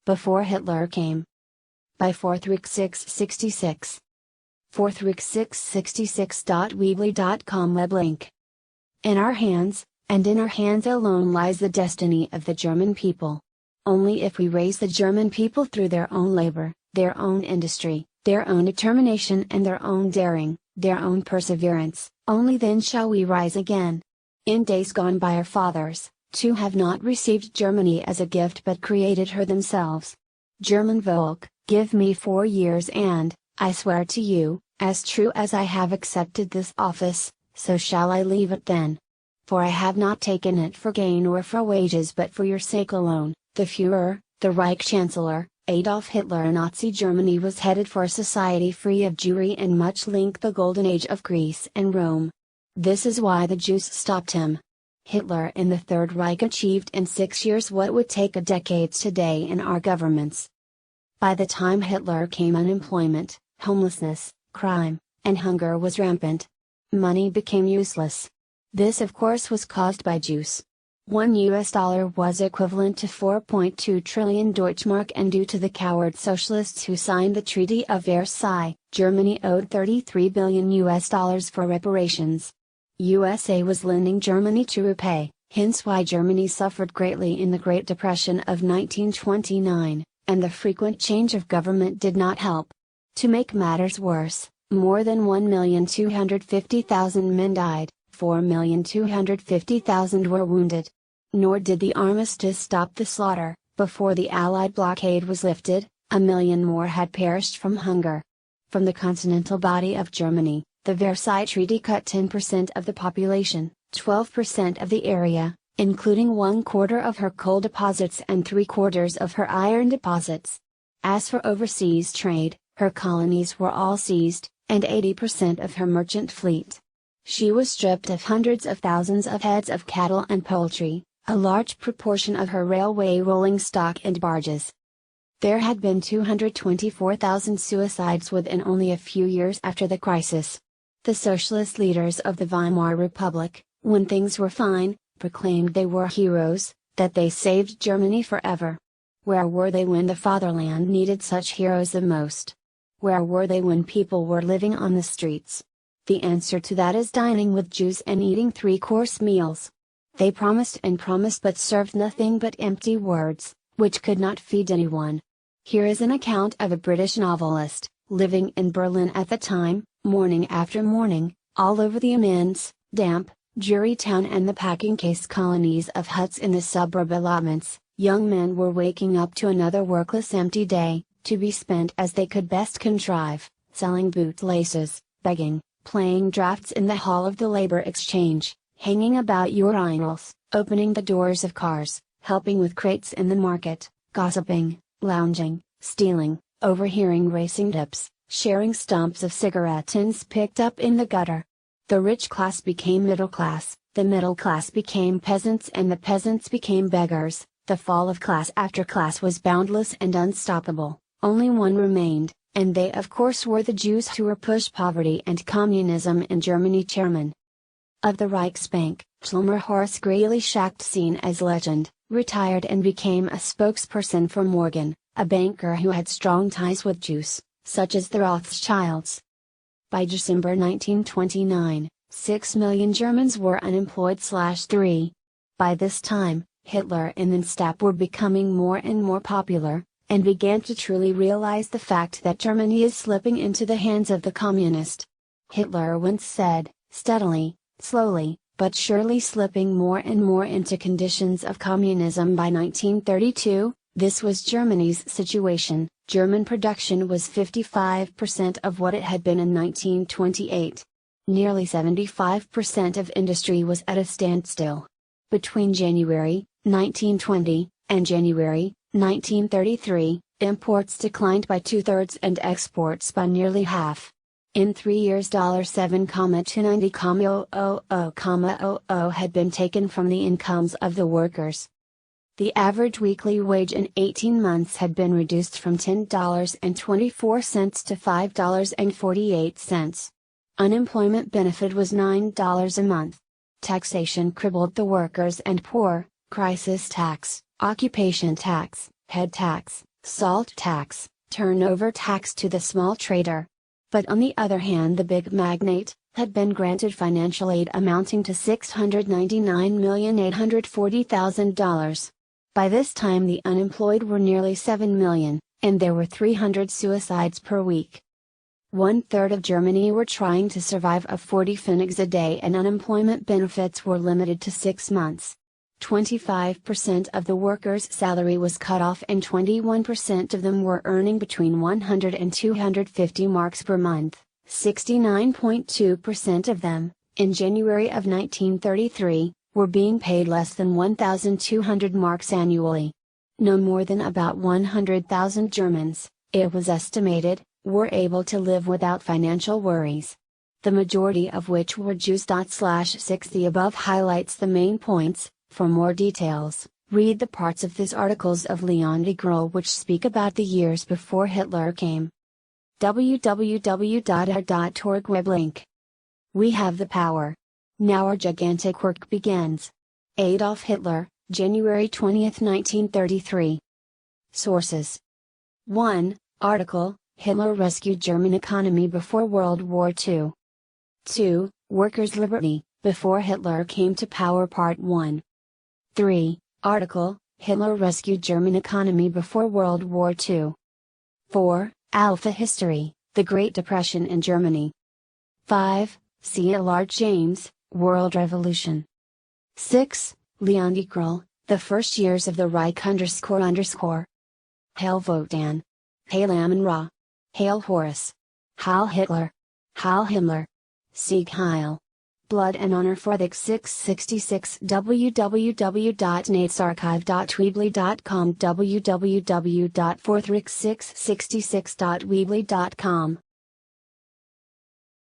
before Hitler came. By 43666. 43666.weebly.com web link. In our hands, and in our hands alone lies the destiny of the German people. Only if we raise the German people through their own labor, their own industry, their own determination and their own daring, their own perseverance, only then shall we rise again. In days gone by our fathers, too, have not received Germany as a gift but created her themselves. German Volk, give me 4 years and, I swear to you, as true as I have accepted this office, so shall I leave it then. For I have not taken it for gain or for wages but for your sake alone. The Führer, the Reich Chancellor, Adolf Hitler. Nazi Germany was headed for a society free of Jewry and much like the Golden Age of Greece and Rome. This is why the Jews stopped him. Hitler in the Third Reich achieved in 6 years what would take a decade today in our governments. By the time Hitler came, unemployment, homelessness, crime, and hunger was rampant. Money became useless. This of course was caused by Jews. $1 was equivalent to 4.2 trillion Deutschmark, and due to the coward socialists who signed the Treaty of Versailles, Germany owed $33 billion for reparations. USA was lending Germany to repay, hence why Germany suffered greatly in the Great Depression of 1929, and the frequent change of government did not help. To make matters worse, more than 1,250,000 men died. 4,250,000 were wounded. Nor did the armistice stop the slaughter. Before the Allied blockade was lifted, 1 million more had perished from hunger. From the continental body of Germany, the Versailles Treaty cut 10% of the population, 12% of the area, including 1/4 of her coal deposits and 3/4 of her iron deposits. As for overseas trade, her colonies were all seized, and 80% of her merchant fleet. She was stripped of hundreds of thousands of heads of cattle and poultry, a large proportion of her railway rolling stock and barges. There had been 224,000 suicides within only a few years after the crisis. The socialist leaders of the Weimar Republic, when things were fine, proclaimed they were heroes, that they saved Germany forever. Where were they when the fatherland needed such heroes the most? Where were they when people were living on the streets? The answer to that is dining with Jews and eating 3-course meals. They promised and promised but served nothing but empty words, which could not feed anyone. Here is an account of a British novelist, living in Berlin at the time. Morning after morning, all over the immense, damp, dreary town and the packing case colonies of huts in the suburb allotments, young men were waking up to another workless empty day, to be spent as they could best contrive, selling bootlaces, begging, playing drafts in the hall of the labor exchange, hanging about urinals, opening the doors of cars, helping with crates in the market, gossiping, lounging, stealing, overhearing racing dips, sharing stumps of cigarette tins picked up in the gutter. The rich class became middle class, the middle class became peasants, and the peasants became beggars. The fall of class after class was boundless and unstoppable. Only one remained, and they of course were the Jews, who were pushed poverty and communism in Germany. Chairman of the Reichsbank, Schlemmer Horace Greeley Schacht, seen as legend, retired and became a spokesperson for Morgan, a banker who had strong ties with Jews, such as the Rothschilds. By December 1929, 6 million Germans were unemployed/3. By this time, Hitler and the Gestapo were becoming more and more popular, and began to truly realize the fact that Germany is slipping into the hands of the communist. Hitler once said, steadily, slowly, but surely slipping more and more into conditions of communism. By 1932, this was Germany's situation. German production was 55% of what it had been in 1928. Nearly 75% of industry was at a standstill. Between January 1920 and January 1933, imports declined by 2/3 and exports by nearly half. In 3 years, $7,290,000 had been taken from the incomes of the workers. The average weekly wage in 18 months had been reduced from $10.24 to $5.48. Unemployment benefit was $9 a month. Taxation crippled the workers and poor. Crisis tax, occupation tax, head tax, Salt tax, turnover tax to the small trader. But on the other hand, the big magnate had been granted financial aid amounting to $699,840,000. By this time the unemployed were nearly 7 million, and there were 300 suicides per week. 1/3 of Germany were trying to survive off 40 pfennigs a day, and unemployment benefits were limited to 6 months. 25% of the workers' salary was cut off, and 21% of them were earning between 100 and 250 marks per month. 69.2% of them, in January of 1933, were being paid less than 1,200 marks annually. No more than about 100,000 Germans, it was estimated, were able to live without financial worries. The majority of which were Jews. 6 The above highlights the main points. For more details, read the parts of this articles of Leon Degrelle which speak about the years before Hitler came. www.r.org web link. We have the power. Now our gigantic work begins. Adolf Hitler, January 20, 1933. Sources. 1. Article, Hitler rescued German economy before World War II. 2. Workers' liberty, before Hitler came to power Part 1. 3. Article, Hitler rescued German economy before World War II. 4. Alpha history, the Great Depression in Germany. 5. C. L. James, World Revolution. 6. Leon Degrelle, the first years of the Reich __. Hail Wotan. Hail Amun Ra. Hail Horus. Heil Hitler. Heil Himmler. Sieg Heil. Blood and Honor for the 666. www.natesarchive.weebly.com www.forthrix666.weebly.com